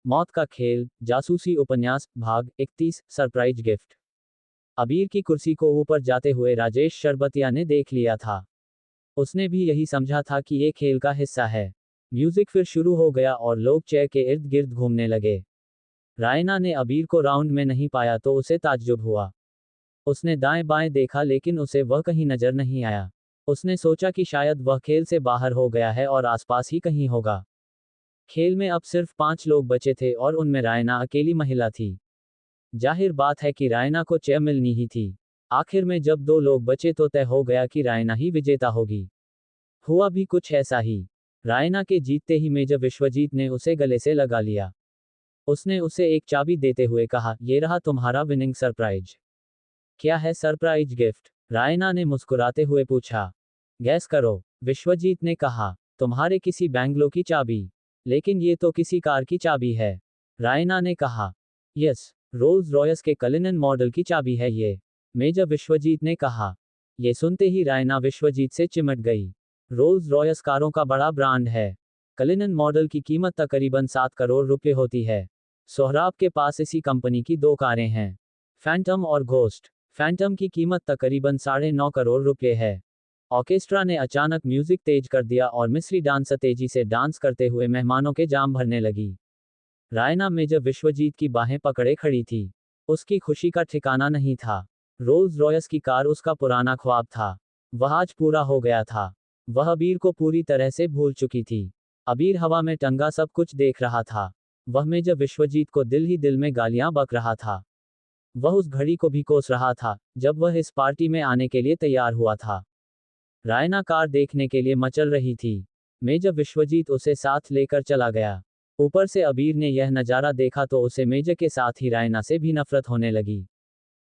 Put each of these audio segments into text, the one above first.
मौत का खेल, जासूसी उपन्यास, भाग 31, सरप्राइज गिफ्ट। अबीर की कुर्सी को ऊपर जाते हुए राजेश शरबतिया ने देख लिया था। उसने भी यही समझा था कि ये खेल का हिस्सा है। म्यूजिक फिर शुरू हो गया और लोग चेयर के इर्द गिर्द घूमने लगे। रायना ने अबीर को राउंड में नहीं पाया तो उसे ताज्जुब हुआ। उसने दाएं बाएं देखा लेकिन उसे वह कहीं नजर नहीं आया। उसने सोचा कि शायद वह खेल से बाहर हो गया है और आसपास ही कहीं होगा। खेल में अब सिर्फ 5 लोग बचे थे और उनमें रायना अकेली महिला थी। जाहिर बात है कि रायना को चेयर मिलनी ही थी। आखिर में जब 2 लोग बचे तो तय हो गया कि रायना ही विजेता होगी। हुआ भी कुछ ऐसा ही। रायना के जीतते ही मेजर विश्वजीत ने उसे गले से लगा लिया। उसने उसे एक चाबी देते हुए कहा, ये रहा तुम्हारा विनिंग सरप्राइज। क्या है सरप्राइज गिफ्ट? रायना ने मुस्कुराते हुए पूछा। गैस करो, विश्वजीत ने कहा। तुम्हारे किसी बैंगलो की चाबी। लेकिन ये तो किसी कार की चाबी है। रायना ने कहा। यस, रोल्स रॉयस के कलिनन मॉडल की चाबी है ये। मेजर विश्वजीत ने कहा। ये सुनते ही रायना विश्वजीत से चिमट गई। रोल्स रॉयस कारों का बड़ा ब्रांड है। कलिनन मॉडल की कीमत तकरीबन 7 करोड़ रुपए होती है। सोहराब के पास इसी कंपनी की 2 कारें हैं, फैंटम और घोस्ट। फैंटम की कीमत तकरीबन 9.5 करोड़ रुपए है। ऑर्केस्ट्रा ने अचानक म्यूजिक तेज कर दिया और मिस्री डांसर तेजी से डांस करते हुए मेहमानों के जाम भरने लगी। रायना मेजर विश्वजीत की बाहें पकड़े खड़ी थी। उसकी खुशी का ठिकाना नहीं था। रोल्स रॉयस की कार उसका पुराना ख्वाब था। वह आज पूरा हो गया था। वह अबीर को पूरी तरह से भूल चुकी थी। अबीर हवा में टंगा सब कुछ देख रहा था। वह मेजर विश्वजीत को दिल ही दिल में गालियां बक रहा था। वह उस घड़ी को भी कोस रहा था जब वह इस पार्टी में आने के लिए तैयार हुआ था। रायना कार देखने के लिए मचल रही थी। मेजर विश्वजीत उसे साथ लेकर चला गया। ऊपर से अबीर ने यह नज़ारा देखा तो उसे मेजर के साथ ही रायना से भी नफरत होने लगी।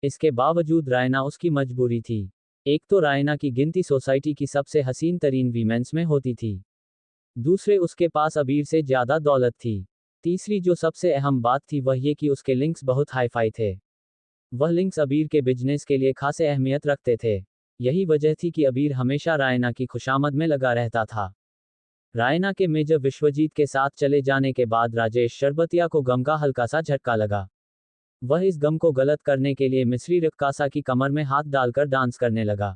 इसके बावजूद रायना उसकी मजबूरी थी। एक तो रायना की गिनती सोसाइटी की सबसे हसीन तरीन वीमेंस में होती थी। दूसरे, उसके पास अबीर से ज्यादा दौलत थी। तीसरी जो सबसे अहम बात थी वह ये कि उसके लिंक्स बहुत हाई फाई थे। वह लिंक्स अबीर के बिजनेस के लिए खासे अहमियत रखते थे। यही वजह थी कि अबीर हमेशा रायना की खुशामद में लगा रहता था। रायना के मेजर विश्वजीत के साथ चले जाने के बाद राजेश शरबतिया को गम का हल्का सा झटका लगा। वह इस गम को गलत करने के लिए मिस्री रक्कासा की कमर में हाथ डालकर डांस करने लगा।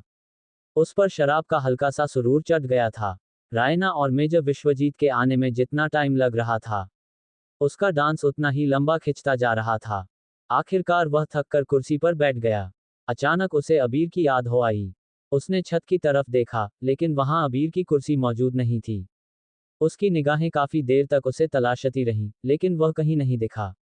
उस पर शराब का हल्का सा सुरूर चढ़ गया था। रायना और मेजर विश्वजीत के आने में जितना टाइम लग रहा था, उसका डांस उतना ही लंबा खिंचता जा रहा था। आखिरकार वह थककर कुर्सी पर बैठ गया। अचानक उसे अबीर की याद हो आई। उसने छत की तरफ देखा, लेकिन वहां अबीर की कुर्सी मौजूद नहीं थी। उसकी निगाहें काफी देर तक उसे तलाशती रहीं, लेकिन वह कहीं नहीं दिखा।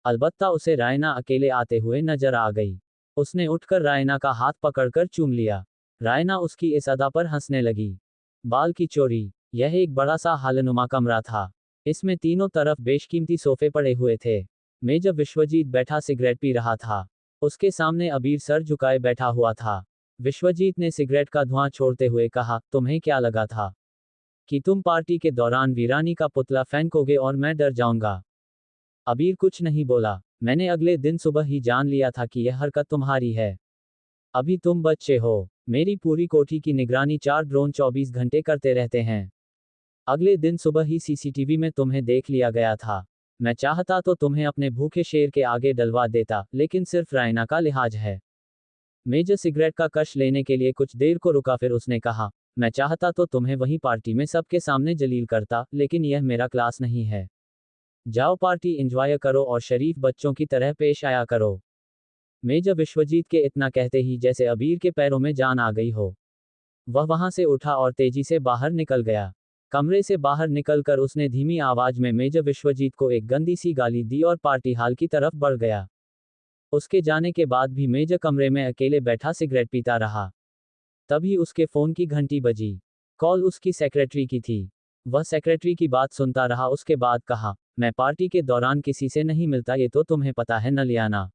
अलबत्ता उसे रायना अकेले आते हुए नजर आ गई। उसने उठकर रायना का हाथ पकड़कर चूम लिया। रायना उसकी इस अदा पर हंसने लगी। बाल की चोरी। यह एक बड़ा सा हालनुमा कमरा था। इसमें तीनों तरफ बेशकीमती सोफे पड़े हुए थे। मेजर विश्वजीत बैठा सिगरेट पी रहा था। उसके सामने अबीर सर झुकाए बैठा हुआ था। विश्वजीत ने सिगरेट का धुआं छोड़ते हुए कहा, तुम्हें क्या लगा था कि तुम पार्टी के दौरान वीरानी का पुतला फेंकोगे और मैं डर जाऊंगा? अबीर कुछ नहीं बोला। मैंने अगले दिन सुबह ही जान लिया था कि यह हरकत तुम्हारी है। अभी तुम बच्चे हो। मेरी पूरी कोठी की निगरानी 4 ड्रोन 24 घंटे करते रहते हैं। अगले दिन सुबह ही सीसीटीवी में तुम्हें देख लिया गया था। मैं चाहता तो तुम्हें अपने भूखे शेर के आगे डलवा देता, लेकिन सिर्फ रायना का लिहाज है। मेजर सिगरेट का कश लेने के लिए कुछ देर को रुका, फिर उसने कहा, मैं चाहता तो तुम्हें वहीं पार्टी में सबके सामने जलील करता, लेकिन यह मेरा क्लास नहीं है। जाओ पार्टी एंजॉय करो और शरीफ बच्चों की तरह पेश आया करो। मेजर विश्वजीत के इतना कहते ही जैसे अबीर के पैरों में जान आ गई हो। वह वहां से उठा और तेजी से बाहर निकल गया। कमरे से बाहर निकलकर उसने धीमी आवाज में मेजर विश्वजीत को एक गंदी सी गाली दी और पार्टी हॉल की तरफ बढ़ गया। उसके जाने के बाद भी मेजर कमरे में अकेले बैठा सिगरेट पीता रहा। तभी उसके फोन की घंटी बजी। कॉल उसकी सेक्रेटरी की थी। वह सेक्रेटरी की बात सुनता रहा, उसके बाद कहा, मैं पार्टी के दौरान किसी से नहीं मिलता, ये तो तुम्हें पता है न लियाना।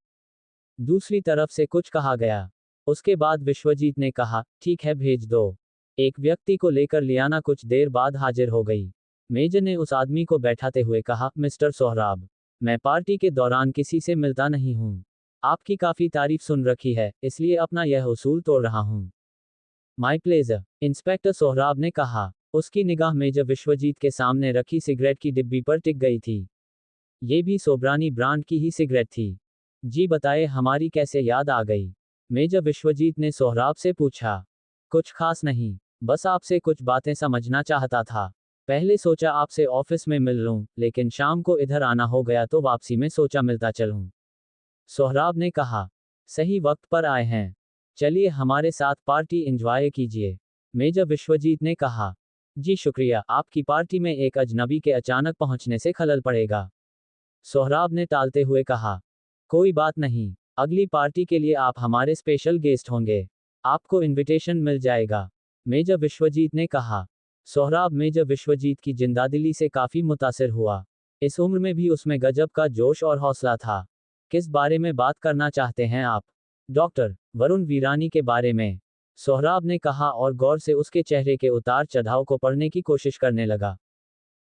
दूसरी तरफ से कुछ कहा गया। उसके बाद विश्वजीत ने कहा, ठीक है भेज दो। एक व्यक्ति को लेकर लियाना कुछ देर बाद हाजिर हो गई। मेजर ने उस आदमी को बैठाते हुए कहा, मिस्टर सोहराब, मैं पार्टी के दौरान किसी से मिलता नहीं हूँ। आपकी काफी तारीफ सुन रखी है, इसलिए अपना यह उसूल तोड़ रहा हूँ। माय प्लेजर, इंस्पेक्टर सोहराब ने कहा। उसकी निगाह मेजर विश्वजीत के सामने रखी सिगरेट की डिब्बी पर टिक गई थी। ये भी सोब्रानी ब्रांड की ही सिगरेट थी। जी बताए, हमारी कैसे याद आ गई? मेजर विश्वजीत ने सोहराब से पूछा। कुछ खास नहीं, बस आपसे कुछ बातें समझना चाहता था। पहले सोचा आपसे ऑफिस में मिल लूं, लेकिन शाम को इधर आना हो गया तो वापसी में सोचा मिलता चलूं। सोहराब ने कहा। सही वक्त पर आए हैं। चलिए हमारे साथ पार्टी एंजॉय कीजिए। मेजर विश्वजीत ने कहा। जी शुक्रिया, आपकी पार्टी में एक अजनबी के अचानक पहुंचने से खलल पड़ेगा। सोहराब ने टालते हुए कहा। कोई बात नहीं, अगली पार्टी के लिए आप हमारे स्पेशल गेस्ट होंगे। आपको इनविटेशन मिल जाएगा, मेजर विश्वजीत ने कहा। सोहराब मेजर विश्वजीत की जिंदादिली से काफी मुतासिर हुआ। इस उम्र में भी उसमें गजब का जोश और हौसला था। किस बारे में बात करना चाहते हैं आप? डॉक्टर वरुण वीरानी के बारे में, सोहराब ने कहा और गौर से उसके चेहरे के उतार चढ़ाव को पढ़ने की कोशिश करने लगा।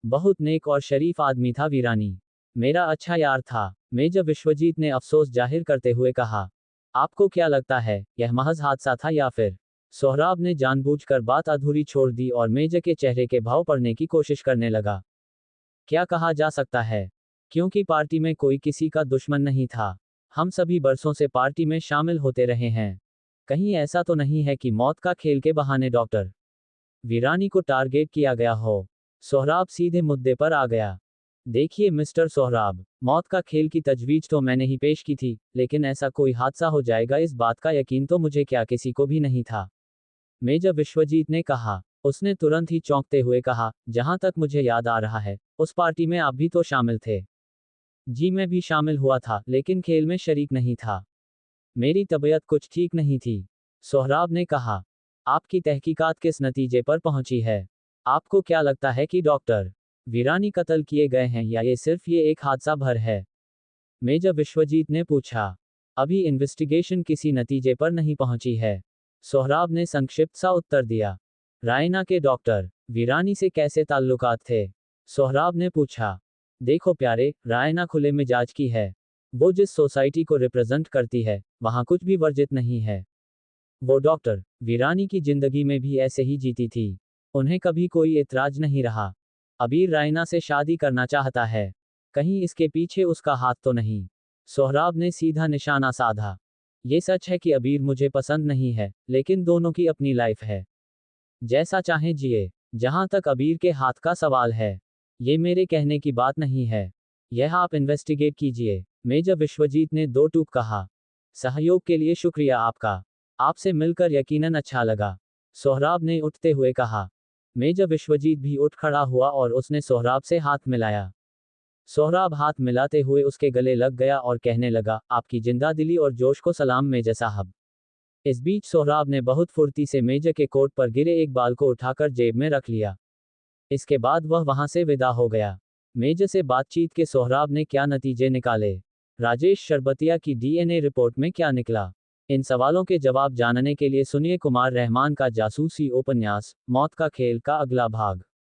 बहुत नेक और शरीफ आदमी था वीरानी। मेरा अच्छा यार था, मेजर विश्वजीत ने अफसोस जाहिर करते हुए कहा। आपको क्या लगता है, यह महज हादसा था या फिर? सोहराब ने जानबूझकर बात अधूरी छोड़ दी और मेजर के चेहरे के भाव पढ़ने की कोशिश करने लगा। क्या कहा जा सकता है, क्योंकि पार्टी में कोई किसी का दुश्मन नहीं था। हम सभी बरसों से पार्टी में शामिल होते रहे हैं। कहीं ऐसा तो नहीं है कि मौत का खेल के बहाने डॉक्टर वीरानी को टारगेट किया गया हो? सोहराब सीधे मुद्दे पर आ गया। देखिए मिस्टर सोहराब, मौत का खेल की तजवीज तो मैंने ही पेश की थी, लेकिन ऐसा कोई हादसा हो जाएगा इस बात का यकीन तो मुझे क्या किसी को भी नहीं था, मेजर विश्वजीत ने कहा। उसने तुरंत ही चौंकते हुए कहा, जहां तक मुझे याद आ रहा है, उस पार्टी में आप भी तो शामिल थे। जी मैं भी शामिल हुआ था, लेकिन खेल में शरीक नहीं था। मेरी तबीयत कुछ ठीक नहीं थी, सोहराब ने कहा। आपकी तहकीकात किस नतीजे पर पहुंची है? आपको क्या लगता है कि डॉक्टर वीरानी कत्ल किए गए हैं या ये सिर्फ एक हादसा भर है? मेजर विश्वजीत ने पूछा। अभी इन्वेस्टिगेशन किसी नतीजे पर नहीं पहुंची है, सोहराब ने संक्षिप्त सा उत्तर दिया। रायना के डॉक्टर वीरानी से कैसे ताल्लुकात थे? सोहराब ने पूछा। देखो प्यारे, रायना खुले मिजाज की है। वो जिस सोसाइटी को रिप्रेजेंट करती है, वहां कुछ भी वर्जित नहीं है। वो डॉक्टर वीरानी की जिंदगी में भी ऐसे ही जीती थी। उन्हें कभी कोई एतराज नहीं रहा। अबीर रायना से शादी करना चाहता है। कहीं इसके पीछे उसका हाथ तो नहीं? सोहराब ने सीधा निशाना साधा। ये सच है कि अबीर मुझे पसंद नहीं है, लेकिन दोनों की अपनी लाइफ है। जैसा चाहें जिए। जहां तक अबीर के हाथ का सवाल है, ये मेरे कहने की बात नहीं है। यह आप इन्वेस्टिगेट कीजिए, मेजर विश्वजीत ने दो टूक कहा। सहयोग के लिए शुक्रिया आपका। आपसे मिलकर यकीनन अच्छा लगा, सोहराब ने उठते हुए कहा। मेजर विश्वजीत भी उठ खड़ा हुआ और उसने सोहराब से हाथ मिलाया। सोहराब हाथ मिलाते हुए उसके गले लग गया और कहने लगा, आपकी जिंदादिली और जोश को सलाम मेजर साहब। इस बीच सोहराब ने बहुत फुर्ती से मेजर के कोट पर गिरे एक बाल को उठाकर जेब में रख लिया। इसके बाद वह वहां से विदा हो गया। मेजर से बातचीत के सोहराब ने क्या नतीजे निकाले? राजेश शरबतिया की डीएनए रिपोर्ट में क्या निकला? इन सवालों के जवाब जानने के लिए सुनिए कुमार रहमान का जासूसी उपन्यास मौत का खेल का अगला भाग।